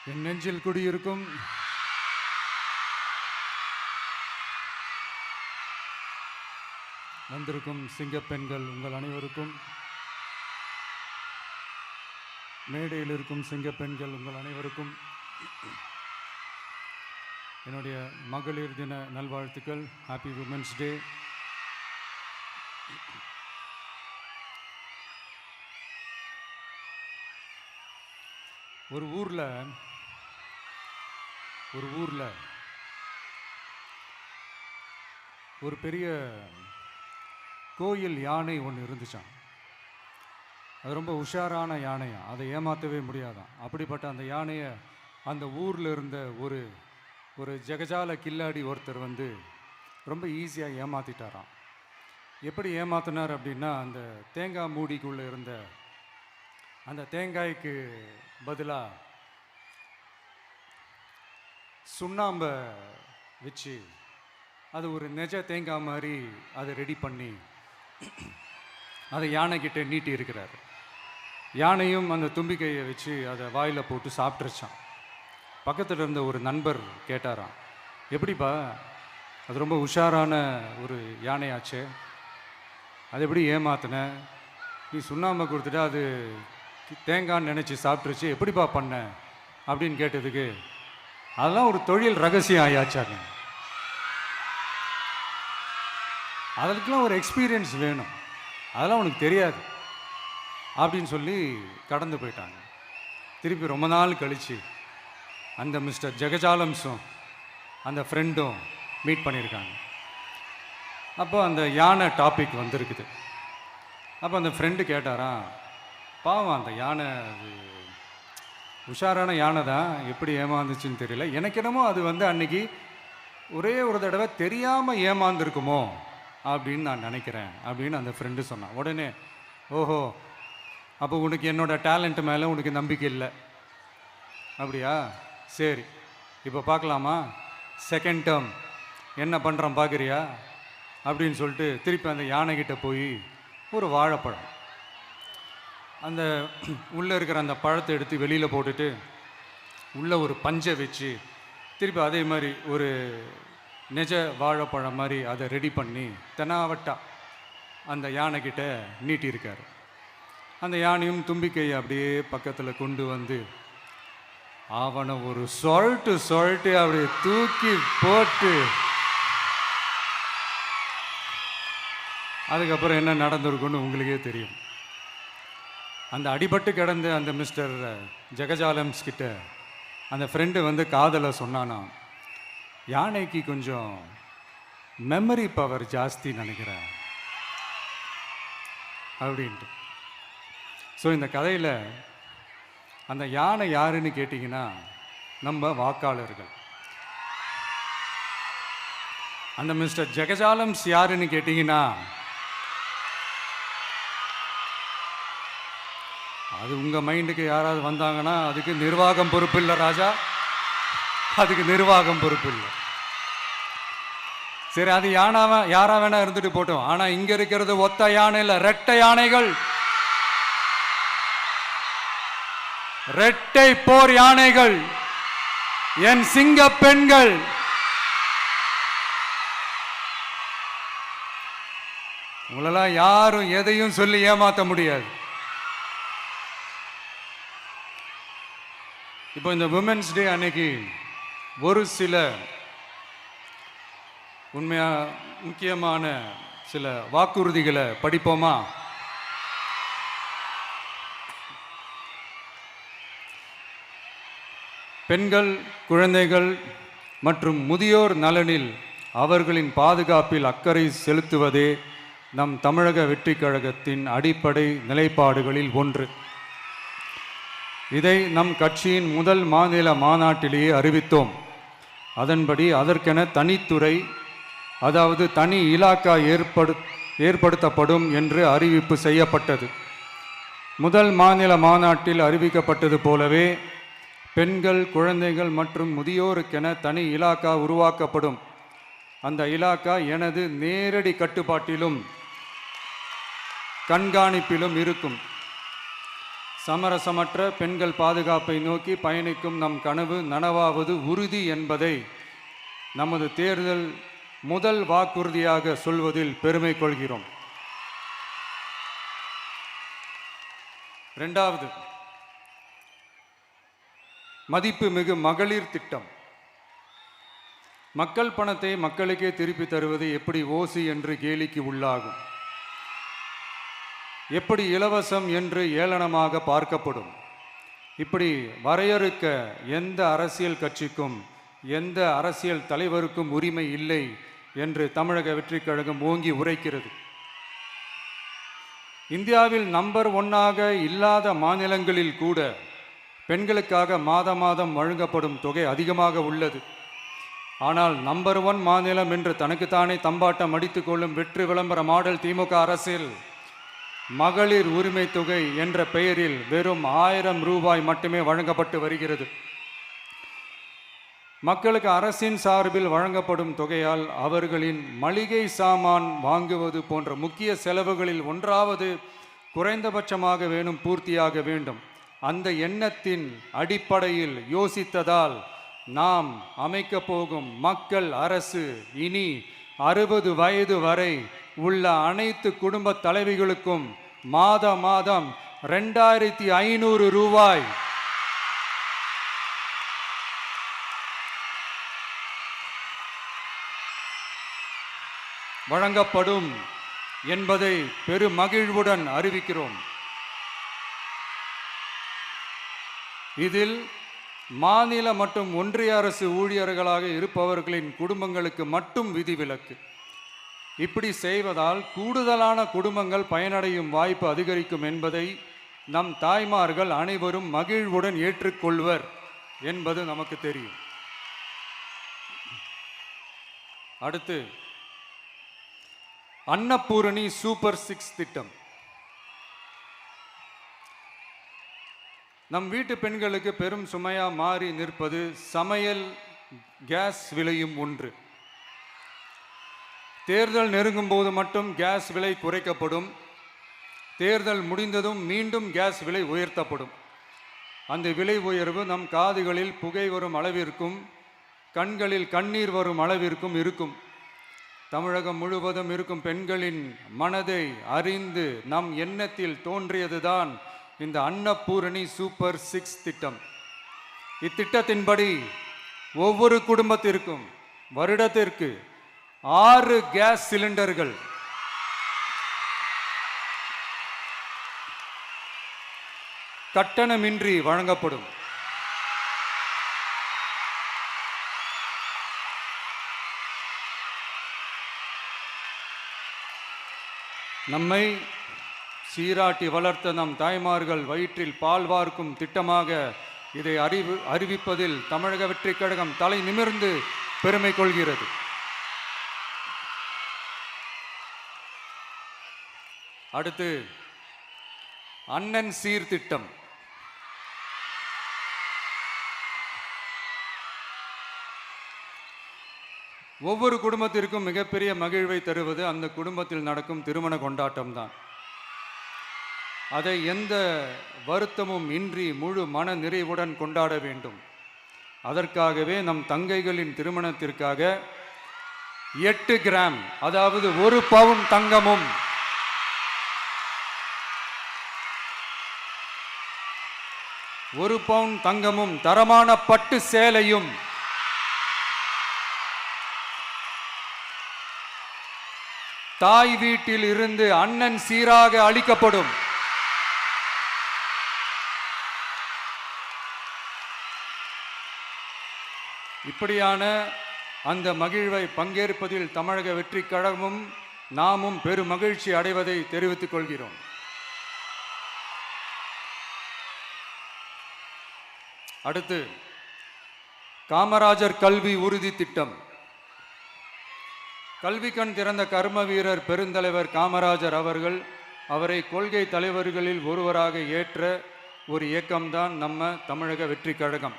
என் நெஞ்சில் குடியிருக்கும் வந்திருக்கும் சிங்கப்பெண்கள் உங்கள் அனைவருக்கும், மேடையில் இருக்கும் சிங்கப்பெண்கள் உங்கள் அனைவருக்கும் என்னுடைய மகளிர் தின நல்வாழ்த்துக்கள். Happy women's day. ஒரு ஊரில் ஒரு பெரிய கோயில் யானை ஒன்று இருந்துச்சான். அது ரொம்ப உஷாரான யானையா, அதை ஏமாற்றவே முடியாதான். அப்படிப்பட்ட அந்த யானையை அந்த ஊரில் இருந்த ஒரு ஜெகஜால கில்லாடி ஒருத்தர் வந்து ரொம்ப ஈஸியாக ஏமாற்றிட்டாராம். எப்படி ஏமாத்தினார் அப்படின்னா, அந்த தேங்காய் மூடிக்குள்ளே இருந்த அந்த தேங்காய்க்கு பதிலாக சுண்ணாம்பை வச்சு அது ஒரு நெஜ தேங்காய் மாதிரி அதை ரெடி பண்ணி அதை யானைக்கிட்ட நீட்டி இருக்கிறார். யானையும் அந்த தும்பிக்கையை வச்சு அதை வாயில் போட்டு சாப்பிட்ருச்சான். பக்கத்தில் இருந்த ஒரு நண்பர் கேட்டாராம், எப்படிப்பா, அது ரொம்ப உஷாரான ஒரு யானையாச்சே, அது எப்படி ஏமாத்தின? நீ சுண்ணாம்பை கொடுத்துட்டா அது தேங்காய்ன்னு நினச்சி சாப்பிட்ருச்சு, எப்படிப்பா பண்ண அப்படின்னு கேட்டதுக்கு, அதெல்லாம் ஒரு தொழில் ரகசியம் ஆயாச்சாங்க, அதுக்கெல்லாம் ஒரு எக்ஸ்பீரியன்ஸ் வேணும், அதெல்லாம் உனக்கு தெரியாது அப்படின்னு சொல்லி கடந்து போயிட்டாங்க. திருப்பி ரொம்ப நாள் கழித்து அந்த மிஸ்டர் ஜெகஜாலம்ஸும் அந்த ஃப்ரெண்டும் மீட் பண்ணியிருக்காங்க. அப்போ அந்த யானை டாபிக் வந்திருக்குது. அப்போ அந்த ஃப்ரெண்டு கேட்டாராம், பாவம் அந்த யானை அது உஷாரான யானை தான், எப்படி ஏமாந்துச்சுன்னு தெரியல, எனக்கு என்னமோ அது வந்து அன்னைக்கு ஒரே ஒரு தடவை தெரியாமல் ஏமாந்துருக்குமோ அப்படின்னு நான் நினைக்கிறேன் அப்படின்னு அந்த ஃப்ரெண்டு சொன்னான். உடனே, ஓஹோ, அப்போ உனக்கு என்னோட டேலண்ட் மேலே உனக்கு நம்பிக்கை இல்லை அப்படியா, சரி இப்போ பார்க்கலாமா, செகண்ட் டேர்ம் என்ன பண்ணுறான் பார்க்குறியா அப்படின்னு சொல்லிட்டு திருப்பி அந்த யானைக்கிட்ட போய் ஒரு வாழைப்பழம், அந்த உள்ளே இருக்கிற அந்த பழத்தை எடுத்து வெளியில் போட்டுட்டு உள்ளே ஒரு பஞ்சை வச்சு திருப்பி அதே மாதிரி ஒரு நெஜ வாழைப்பழம் மாதிரி அதை ரெடி பண்ணி தெனாவட்டா அந்த யானைக்கிட்ட நீட்டியிருக்காரு. அந்த யானையும் தும்பிக்கையை அப்படியே பக்கத்தில் கொண்டு வந்து அவனை ஒரு சொல்லிட்டு அப்படியே தூக்கி போட்டு, அதுக்கப்புறம் என்ன நடந்திருக்குன்னு உங்களுக்கே தெரியும். அந்த அடிபட்டு கிடந்த அந்த மிஸ்டர் ஜெகஜாலம்ஸ் கிட்ட அந்த ஃப்ரெண்டு வந்து காதலை சொன்னானா, யானைக்கு கொஞ்சம் மெமரி பவர் ஜாஸ்தி நினைக்கிறேன் அப்படின்ட்டு. ஸோ இந்த கதையில் அந்த யானை யாருன்னு கேட்டிங்கன்னா நம்ம வாக்காளர்கள். அந்த மிஸ்டர் ஜெகஜாலம்ஸ் யாருன்னு கேட்டிங்கன்னா அது உங்கள் மைண்டுக்கு யாராவது வந்தாங்கன்னா அதுக்கு நிர்வாகம் பொறுப்பு இல்லை ராஜா, அதுக்கு நிர்வாகம் பொறுப்பு இல்லை. சரி, அது யாரா வேணா இருந்துட்டு போட்டோம். ஆனால் இங்கே இருக்கிறது ஒத்த யானை இல்லை, ரெட்டை யானைகள், ரெட்டை போர் யானைகள், என் சிங்க பெண்கள். உங்களெல்லாம் யாரும் எதையும் சொல்லி ஏமாற்ற முடியாது. இப்போ இந்த விமென்ஸ் டே அன்னைக்கு ஒரு சில முக்கியமான சில வாக்குறுதிகளை படிப்போமா? பெண்கள், குழந்தைகள் மற்றும் முதியோர் நலனில் அவர்களின் பாதுகாப்பில் அக்கறை செலுத்துவதே நம் தமிழக வெற்றிக் கழகத்தின் அடிப்படை நிலைப்பாடுகளில் ஒன்று. இதை நம் கட்சியின் முதல் மாநில மாநாட்டிலேயே அறிவித்தோம். அதன்படி அதற்கென தனித்துறை, அதாவது தனி இலாக்கா ஏற்படுத்தப்படும் என்று அறிவிப்பு செய்யப்பட்டது. முதல் மாநில மாநாட்டில் அறிவிக்கப்பட்டது போலவே பெண்கள், குழந்தைகள் மற்றும் முதியோருக்கென தனி இலாக்கா உருவாக்கப்படும். அந்த இலாக்கா எனது நேரடி கட்டுப்பாட்டிலும் கண்காணிப்பிலும் இருக்கும். சமரசமற்ற பெண்கள் பாதுகாப்பை நோக்கி பயணிக்கும் நம் கனவு நனவாவது உறுதி என்பதை நமது தேர்தல் முதல் வாக்குறுதியாக சொல்வதில் பெருமை கொள்கிறோம். இரண்டாவது, மதிப்புமிகு மகளிர் திட்டம். மக்கள் பணத்தை மக்களுக்கே திருப்பி தருவது எப்படி ஓசி என்று கேலிக்கு உள்ளாகும், எப்படி இலவசம் என்று ஏளனமாக பார்க்கப்படும். இப்படி வரையறுக்க எந்த அரசியல் கட்சிக்கும் எந்த அரசியல் தலைவருக்கும் உரிமை இல்லை என்று தமிழக வெற்றிக் கழகம் ஓங்கி உரைக்கிறது. இந்தியாவில் நம்பர் 1 இல்லாத மாநிலங்களில் கூட பெண்களுக்காக மாதம் வழங்கப்படும் தொகை அதிகமாக உள்ளது. ஆனால் நம்பர் 1 மாநிலம் என்று தனக்குத்தானே தம்பாட்டம் அடித்துக் கொள்ளும் வெற்றி விளம்பர மாடல் திமுக அரசில் மகளிர் உரிமை தொகை என்ற பெயரில் வெறும் 1000 ரூபாய் மட்டுமே வழங்கப்பட்டு வருகிறது. மக்களுக்கு அரசின் சார்பில் வழங்கப்படும் தொகையால் அவர்களின் மளிகை சாமான் வாங்குவது போன்ற முக்கிய செலவுகளில் ஒன்றாவது குறைந்தபட்சமாக பூர்த்தியாக வேண்டும். அந்த எண்ணத்தின் அடிப்படையில் யோசித்ததால் நாம் அமைக்க போகும் மக்கள் அரசு இனி 60 வயது வரை உள்ள அனைத்து குடும்ப தலைவிகளுக்கும் மாதம் 2500 ரூபாய் வழங்கப்படும் என்பதை பெருமகிழ்வுடன் அறிவிக்கிறோம். இதில் மாநில மற்றும் ஒன்றிய அரசு ஊழியர்களாக இருப்பவர்களின் குடும்பங்களுக்கு மட்டும் விதிவிலக்கு. இப்படி செய்வதால் கூடுதலான குடும்பங்கள் பயனடையும் வாய்ப்பு அதிகரிக்கும் என்பதை நம் தாய்மார்கள் அனைவரும் மகிழ்வுடன் ஏற்றுக்கொள்வர் என்பது நமக்கு தெரியும். அடுத்து, அன்னபூரணி சூப்பர் 6 திட்டம். நம் வீட்டு பெண்களுக்கு பெரும் சுமையா மாறி நிற்பது சமையல் கேஸ் விலையும் ஒன்று. தேர்தல் நெருங்கும் போது மட்டும் கேஸ் விலை குறைக்கப்படும், தேர்தல் முடிந்ததும் மீண்டும் கேஸ் விலை உயர்த்தப்படும். அந்த விலை உயர்வு நம் காதுகளில் புகை வரும் அளவிற்கும் கண்களில் கண்ணீர் வரும் அளவிற்கும் இருக்கும். தமிழகம் முழுவதும் இருக்கும் பெண்களின் மனதை அறிந்து நம் எண்ணத்தில் தோன்றியதுதான் இந்த அன்னபூரணி சூப்பர் 6 திட்டம். இத்திட்டத்தின்படி ஒவ்வொரு குடும்பத்திற்கும் வருடத்திற்கு 6 கேஸ் சிலிண்டர்கள் கட்டணமின்றி வழங்கப்படும். நம்மை சீராட்டி வளர்த்த நம் தாய்மார்கள் வயிற்றில் பால் வார்க்கும் திட்டமாக இதை அறிவிப்பதில் தமிழக வெற்றிக் கழகம் தலை நிமிர்ந்து பெருமை கொள்கிறது. அடுத்து, அண்ணன் சீர்திட்டம். ஒவ்வொரு குடும்பத்திற்கும் மிகப்பெரிய மகிழ்வை தருவது அந்த குடும்பத்தில் நடக்கும் திருமண கொண்டாட்டம் தான். அதை எந்த வருத்தமும் இன்றி முழு மன நிறைவுடன் கொண்டாட வேண்டும். அதற்காகவே நம் தங்கைகளின் திருமணத்திற்காக 8 கிராம், அதாவது 1 பவுன் தங்கமும் 1 பவுன் தங்கமும் தரமான பட்டு சேலையும் தாய் வீட்டில் இருந்து அண்ணன் சீராக அளிக்கப்படும். இப்படியான அந்த மகிழ்வை பங்கேற்பதில் தமிழக வெற்றிக் கழகமும் நாமும் பெரும் மகிழ்ச்சி அடைவதை தெரிவித்துக் கொள்கிறோம். அடுத்து, காமராஜர் கல்வி உறுதி திட்டம். கல்வி கண் திறந்த கர்ம வீரர் பெருந்தலைவர் காமராஜர் அவரை கொள்கை தலைவர்களில் ஒருவராக ஏற்ற ஒரு இயக்கம்தான் நம்ம தமிழக வெற்றிக் கழகம்.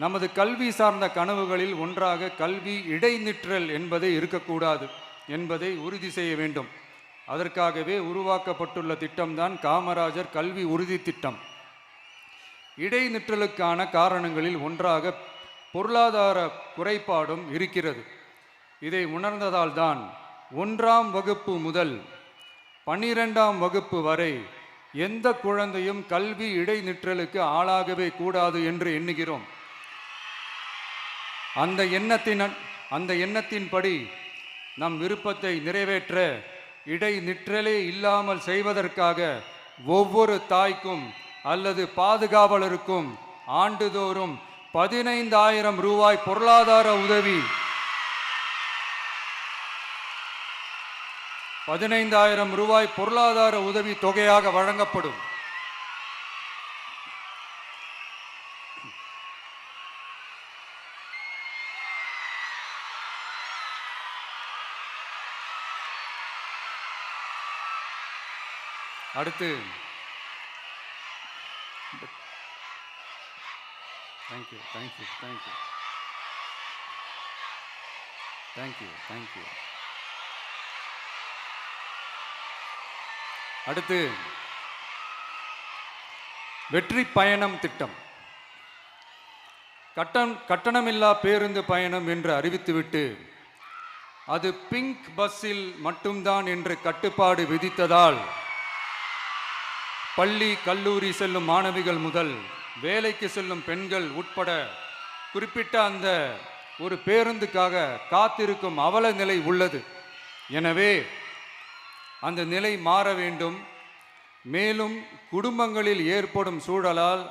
நமது கல்வி சார்ந்த கனவுகளில் ஒன்றாக கல்வி இடைநிற்றல் என்பதை இருக்கக்கூடாது என்பதை உறுதி செய்ய வேண்டும். அதற்காகவே உருவாக்கப்பட்டுள்ள திட்டம்தான் காமராஜர் கல்வி உறுதி திட்டம். இடைநிற்றலுக்கான காரணங்களில் ஒன்றாக பொருளாதார குறைபாடும் இருக்கிறது. இதை உணர்ந்ததால் தான் 1ஆம் வகுப்பு முதல் 12ஆம் வகுப்பு வரை எந்த குழந்தையும் கல்வி இடைநிற்றலுக்கு ஆளாகவே கூடாது என்று எண்ணுகிறோம். அந்த எண்ணத்தின்படி நம் விருப்பத்தை நிறைவேற்ற இடைநிற்றலே இல்லாமல் செய்வதற்காக ஒவ்வொரு தாய்க்கும் அல்லது பாதுகாவலருக்கும் ஆண்டுதோறும் 15,000 ரூபாய் பொருளாதார உதவி 15,000 ரூபாய் பொருளாதார உதவி தொகையாக வழங்கப்படும். அடுத்து thank you thank you thank you thank you thank you அடுத்து வெற்றி பயணம் திட்டம். கட்டணமில்லா பேருந்து பயணம் என்று அறிவித்துவிட்டு அது பிங்க் பஸ்ஸில் மட்டும்தான் என்று கட்டுப்பாடு விதித்ததால் பள்ளி கல்லூரி செல்லும் மாணவிகள் முதல் வேலைக்கு செல்லும் பெண்கள் உட்பட குறிப்பிட்ட அந்த ஒரு பேருந்துக்காக காத்திருக்கும் அவல நிலை உள்ளது. எனவே அந்த நிலை மாற வேண்டும். மேலும் குடும்பங்களில் ஏற்படும் சூழலால்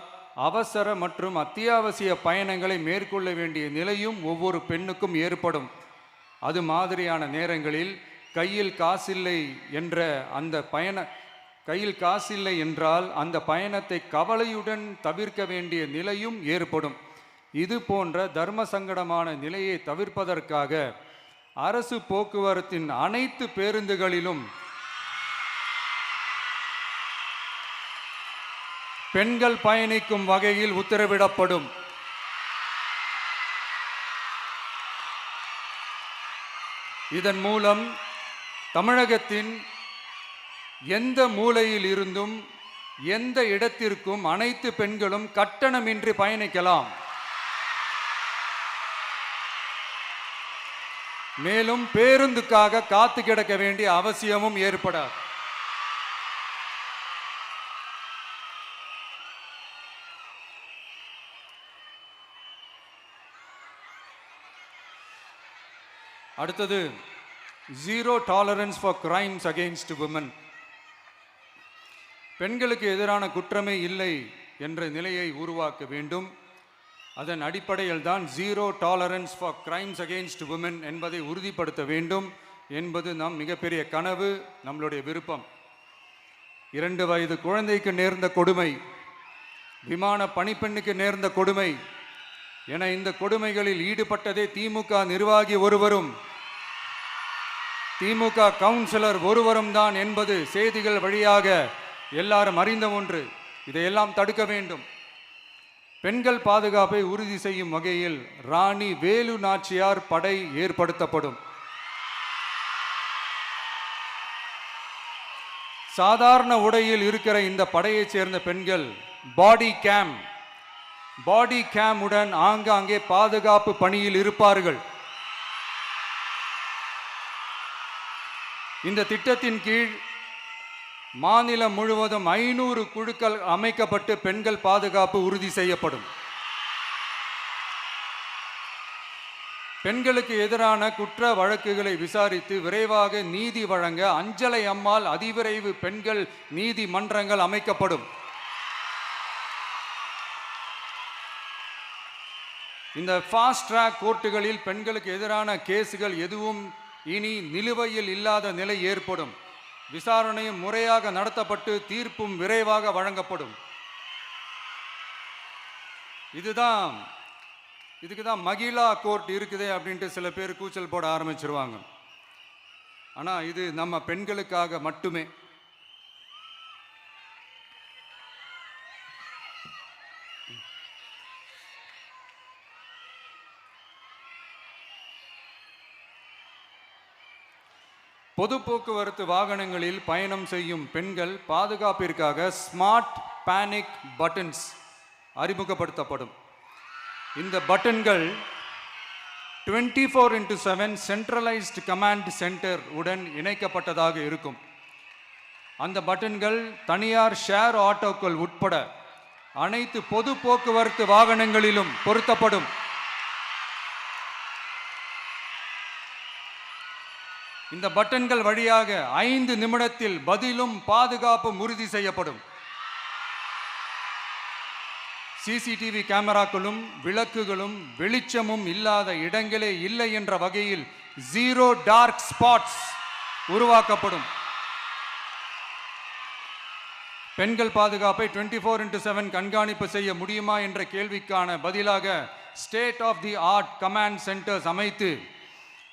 அவசர மற்றும் அத்தியாவசிய பயணங்களை மேற்கொள்ள வேண்டிய நிலையும் ஒவ்வொரு பெண்ணுக்கும் ஏற்படும். அது மாதிரியான நேரங்களில் கையில் காசில்லை என்றால் அந்த பயணத்தை கவலையுடன் தவிர்க்க வேண்டிய நிலையும் ஏற்படும். இது போன்ற தர்ம சங்கடமான நிலையை தவிர்ப்பதற்காக அரசு போக்குவரத்தின் அனைத்து பேருந்துகளிலும் பெண்கள் பயணிக்கும் வகையில் உத்தரவிடப்படும். இதன் மூலம் தமிழகத்தின் எந்த மூலையில் இருந்தும் எந்த இடத்திற்கும் அனைத்து பெண்களும் கட்டணமின்றி பயணிக்கலாம். மேலும் பேருந்துக்காக காத்து கிடக்க வேண்டிய அவசியமும் ஏற்படாது. அடுத்தது zero tolerance for crimes against women. பெண்களுக்கு எதிரான குற்றமே இல்லை என்ற நிலையை உருவாக்க வேண்டும். அதன் அடிப்படையில் தான் zero tolerance for crimes against women என்பதை உறுதிப்படுத்த வேண்டும் என்பது நம் மிகப்பெரிய கனவு, நம்மளுடைய விருப்பம். 2 வயது குழந்தைக்கு நேர்ந்த கொடுமை, விமான பணிப்பெண்ணுக்கு நேர்ந்த கொடுமை என இந்த கொடுமைகளில் ஈடுபட்டதே திமுக நிர்வாகி ஒருவரும் திமுக கவுன்சிலர் ஒருவரும் தான் என்பது செய்திகள் வழியாக எல்லாரும் அறிந்த ஒன்று. இதையெல்லாம் தடுக்க வேண்டும். பெண்கள் பாதுகாப்பை உறுதி செய்யும் வகையில் ராணி வேலு நாச்சியார் படை ஏற்படுத்தப்படும். சாதாரண உடையில் இருக்கிற இந்த படையைச் சேர்ந்த பெண்கள் பாடி கேம் உடன் ஆங்காங்கே பாதுகாப்பு பணியில் இருப்பார்கள். இந்த திட்டத்தின் கீழ் மாநிலம் முழுவதும் 500 குழுக்கள் அமைக்கப்பட்டு பெண்கள் பாதுகாப்பு உறுதி செய்யப்படும். பெண்களுக்கு எதிரான குற்ற வழக்குகளை விசாரித்து விரைவாக நீதி வழங்க அஞ்சலை அம்மாள் அதிவிரைவு பெண்கள் நீதிமன்றங்கள் அமைக்கப்படும். இந்த ஃபாஸ்ட் ட்ராக் கோர்ட்டுகளில் பெண்களுக்கு எதிரான கேஸுகள் எதுவும் இனி நிலுவையில் இல்லாத நிலை ஏற்படும். விசாரணையும் முறையாக நடத்தப்பட்டு தீர்ப்பும் விரைவாக வழங்கப்படும். இதுக்கு தான் மகிழா கோர்ட் இருக்குதே அப்படின்ட்டு சில பேர் கூச்சல் போட ஆரம்பிச்சிருவாங்க. ஆனால் இது நம்ம பெண்களுக்காக மட்டுமே. பொது போக்குவரத்து வாகனங்களில் பயணம் செய்யும் பெண்கள் பாதுகாப்பிற்காக ஸ்மார்ட் பேனிக் பட்டன்ஸ் அறிமுகப்படுத்தப்படும். இந்த பட்டன்கள் 24/7 சென்ட்ரலைஸ்ட் கமாண்ட் சென்டர் உடன் இணைக்கப்பட்டதாக இருக்கும். அந்த பட்டன்கள் தனியார் ஷேர் ஆட்டோக்கள் உட்பட அனைத்து பொது போக்குவரத்து வாகனங்களிலும் பொருத்தப்படும். இந்த பட்டன்கள் வழியாக 5 நிமிடத்தில் பதிலும் பாதுகாப்பும் உறுதி செய்யப்படும். சிசிடிவி கேமராக்களும் விளக்குகளும் வெளிச்சமும் இல்லாத இடங்களே இல்லை என்ற வகையில் 0 டார்க் ஸ்பாட்ஸ் உருவாக்கப்படும். பெண்கள் பாதுகாப்பை 24/7 கண்காணிப்பு செய்ய முடியுமா என்ற கேள்விக்கான பதிலாக state of the art command centres அமைத்து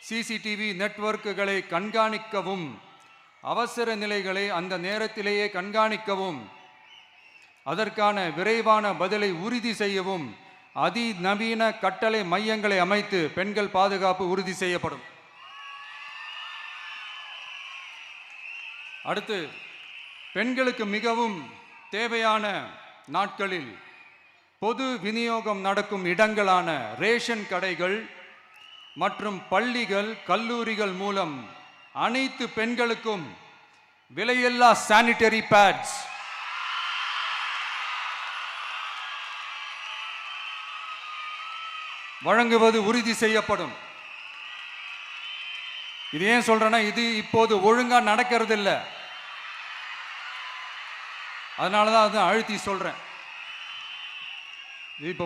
சிசிடிவி நெட்வொர்க்குகளை கண்காணிக்கவும் அவசர நிலைகளை அந்த நேரத்திலேயே கண்காணிக்கவும் அதற்கான விரைவான பதிலை உறுதி செய்யவும் அதிநவீன கட்டளை மையங்களை அமைத்து பெண்கள் பாதுகாப்பு உறுதி செய்யப்படும். அடுத்து, பெண்களுக்கு மிகவும் தேவையான நாட்களில் பொது விநியோகம் நடக்கும் இடங்களான ரேஷன் கடைகள் மற்றும் பள்ளிகள் கல்லூரிகள் மூலம் அனைத்து பெண்களுக்கும் விலையில்லா சானிட்டரி பேட்ஸ் வழங்குவது உறுதி செய்யப்படும். இது ஏன் சொல்றேன்னா, இது இப்போது ஒழுங்கா நடக்கிறது இல்லை, அதனாலதான் அதை அழுத்தி சொல்றேன். இது இப்ப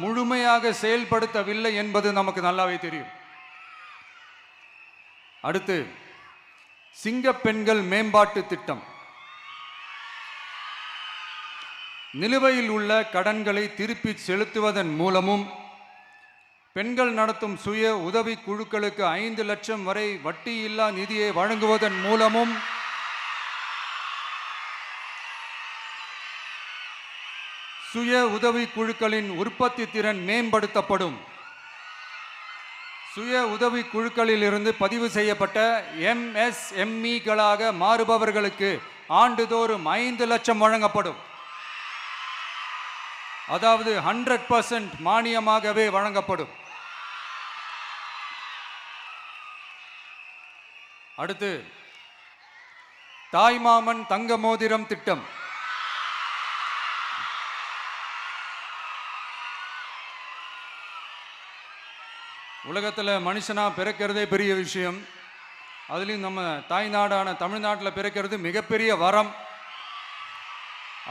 முழுமையாக செயல்படுத்தவில்லை என்பது நமக்கு நல்லாவே தெரியும். அடுத்து, சிங்கப்பெண்கள் மேம்பாட்டு திட்டம். நிலுவையில் உள்ள கடன்களை திருப்பி செலுத்துவதன் மூலமும் பெண்கள் நடத்தும் சுய உதவி குழுக்களுக்கு 5 லட்சம் வரை வட்டியில்லா நிதியை வழங்குவதன் மூலமும் சுய உதவி குழுக்களின் உற்பத்தி திறன் மேம்படுத்தப்படும். சுய உதவி குழுக்களில் இருந்து பதிவு செய்யப்பட்ட MSMEகளாக மாறுபவர்களுக்கு ஆண்டுதோறும் 5 லட்சம் வழங்கப்படும். அதாவது 100% மானியமாகவே வழங்கப்படும். அடுத்து, தாய்மாமன் தங்க மோதிரம் திட்டம். உலகத்தில் மனுஷனா பிறக்கிறதே பெரிய விஷயம். அதுலேயும் நம்ம தாய்நாடான தமிழ்நாட்டில் பிறக்கிறது மிகப்பெரிய வரம்.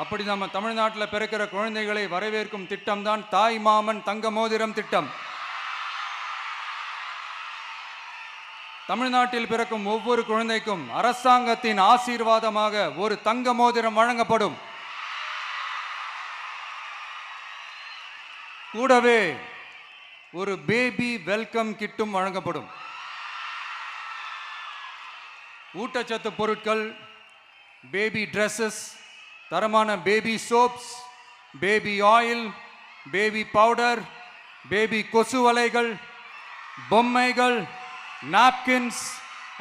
அப்படி நம்ம தமிழ்நாட்டில் பிறக்கிற குழந்தைகளை வரவேற்கும் திட்டம் தான் தாய் மாமன் தங்க மோதிரம் திட்டம். தமிழ்நாட்டில் பிறக்கும் ஒவ்வொரு குழந்தைக்கும் அரசாங்கத்தின் ஆசீர்வாதமாக ஒரு தங்க மோதிரம் வழங்கப்படும். கூடவே ஒரு பேபி வெல்கம் கிட்டும் வழங்கப்படும். ஊட்டச்சத்து பொருட்கள், பேபி ட்ரெஸ்ஸஸ், தரமான baby soaps, baby oil, baby powder, baby கொசு வலைகள், பொம்மைகள், நாப்கின்ஸ்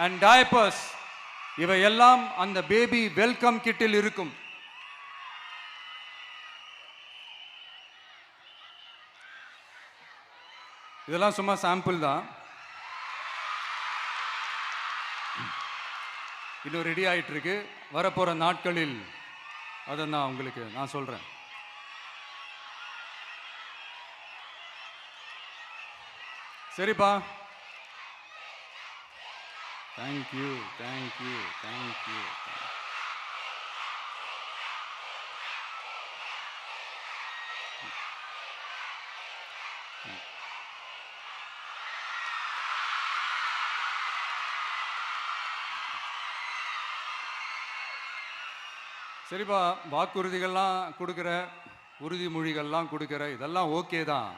அண்ட் டயப்பர்ஸ் இவையெல்லாம் அந்த பேபி வெல்கம் கிட்டில் இருக்கும். இதெல்லாம் சும்மா சாம்பிள் தான். இன்னும் ரெடி ஆயிட்டு இருக்கு. வரப்போற நாட்களில் அதை நான் சொல்றேன். சரிப்பா, தேங்க்யூ. சரிப்பா, வாக்குறுதிகள்லாம் கொடுக்குற, உறுதிமொழிகள்லாம் கொடுக்குற, இதெல்லாம் ஓகே தான்.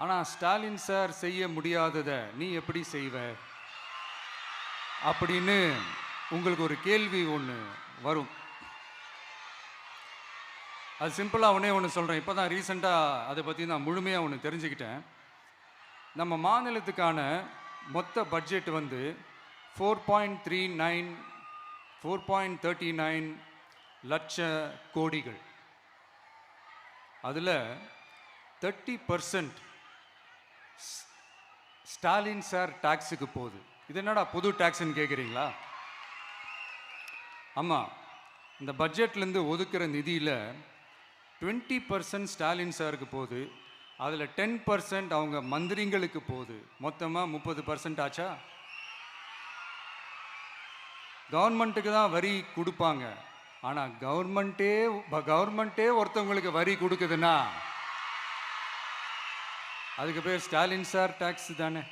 ஆனால் ஸ்டாலின் சார் செய்ய முடியாததை நீ எப்படி செய்வ அப்படின்னு உங்களுக்கு ஒரு கேள்வி ஒன்று வரும். அது சிம்பிளாக ஒன்று சொல்கிறேன். இப்போ தான் ரீசெண்டாக அதை பற்றி நான் முழுமையாக ஒன்று தெரிஞ்சுக்கிட்டேன். நம்ம மாநிலத்துக்கான மொத்த பட்ஜெட் வந்து 4.39 லட்ச கோடிகள். அதில் 30% ஸ்டாலின் சார் டாக்ஸுக்கு போகுது. இது என்னடா புது டாக்ஸ்ன்னு கேட்குறீங்களா? ஆமாம், இந்த பட்ஜெட்லேருந்து ஒதுக்குற நிதியில் 20% ஸ்டாலின் சாருக்கு போகுது. அதில் 10% அவங்க மந்திரிங்களுக்கு போகுது. மொத்தமாக 30% ஆச்சா? கவர்மெண்ட்டுக்கு தான் வரி கொடுப்பாங்க. ஆனால் கவர்மெண்ட்டே ஒருத்தவங்களுக்கு வரி கொடுக்குதுன்னா அதுக்கு பேர் ஸ்டாலின் சார் டாக்ஸ் தானே.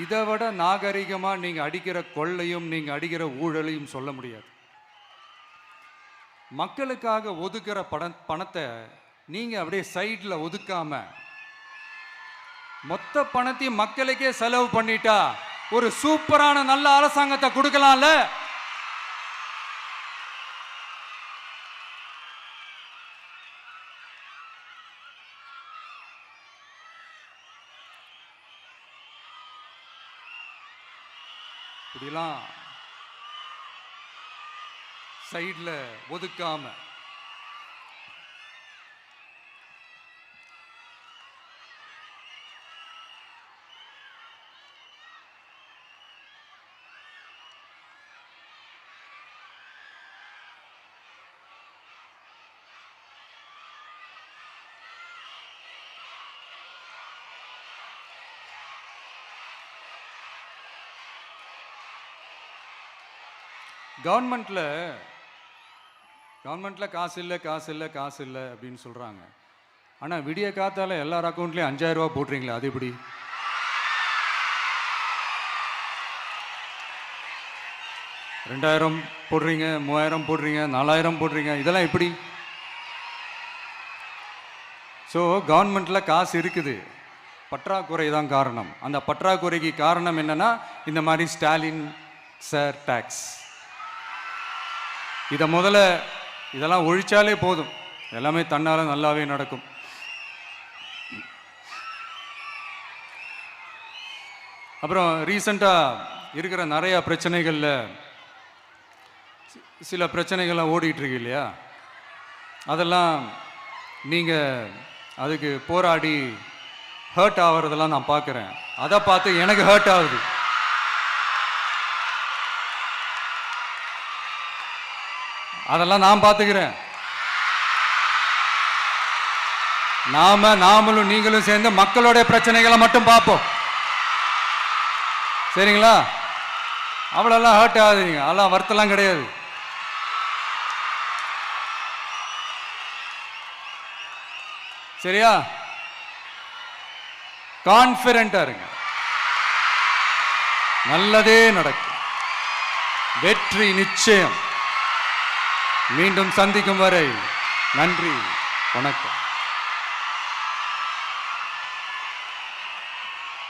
இதை விட நாகரிகமாக நீங்கள் அடிக்கிற கொள்ளையும் நீங்கள் அடிக்கிற ஊழலையும் சொல்ல முடியாது. மக்களுக்காக ஒதுக்குற பணத்தை நீங்கள் அப்படியே சைடில் ஒதுக்காம மொத்த பணத்தையும் மக்களுக்கே செலவு பண்ணிட்டா ஒரு சூப்பரான நல்ல அரசாங்கத்தை கொடுக்கலாம்ல. இப்படிலாம் சைடில் ஒதுக்காம கவர்மெண்ட்ல காசு இல்லை அப்படின்னு சொல்றாங்க. ஆனால் விடிய காத்தால எல்லார் அக்கௌண்ட்லேயும் 5000 ரூபா போட்டுறீங்களா? அது எப்படி? $2000 போடுறீங்க, 3000 போடுறீங்க, 4000 போடுறீங்க, இதெல்லாம் எப்படி? ஸோ கவர்மெண்ட்ல காசு இருக்குது, பற்றாக்குறை தான் காரணம். அந்த பற்றாக்குறைக்கு காரணம் என்னன்னா இந்த மாதிரி ஸ்டாலின் சார் டாக்ஸ். இதை முதல்ல இதெல்லாம் ஒழிச்சாலே போதும், எல்லாமே தன்னால நல்லாவே நடக்கும். அப்புறம் ரீசண்டாக இருக்கிற நிறைய பிரச்சனைகளில் சில பிரச்சனைகள்லாம் ஓடிட்டு இருக்கு இல்லையா? அதெல்லாம் நீங்கள் அதுக்கு போராடி ஹர்ட் ஆகிறதெல்லாம் நான் பார்க்குறேன். அதை பார்த்து எனக்கு ஹர்ட் ஆகுது. அதெல்லாம் நான் பார்த்துக்கிறேன். நாமளும் நீங்களும் சேர்ந்து மக்களுடைய பிரச்சனைகளை மட்டும் பார்ப்போம், சரிங்களா? அவ்வளோலாம் ஹர்ட் ஆகுதுங்க, அதெல்லாம் வருத்தலாம் கிடையாது. சரியா? கான்ஃபிடென்ட்டா இருங்க, நல்லதே நடக்கும், வெற்றி நிச்சயம். மீண்டும் சந்திக்கும் வரை நன்றி, வணக்கம்.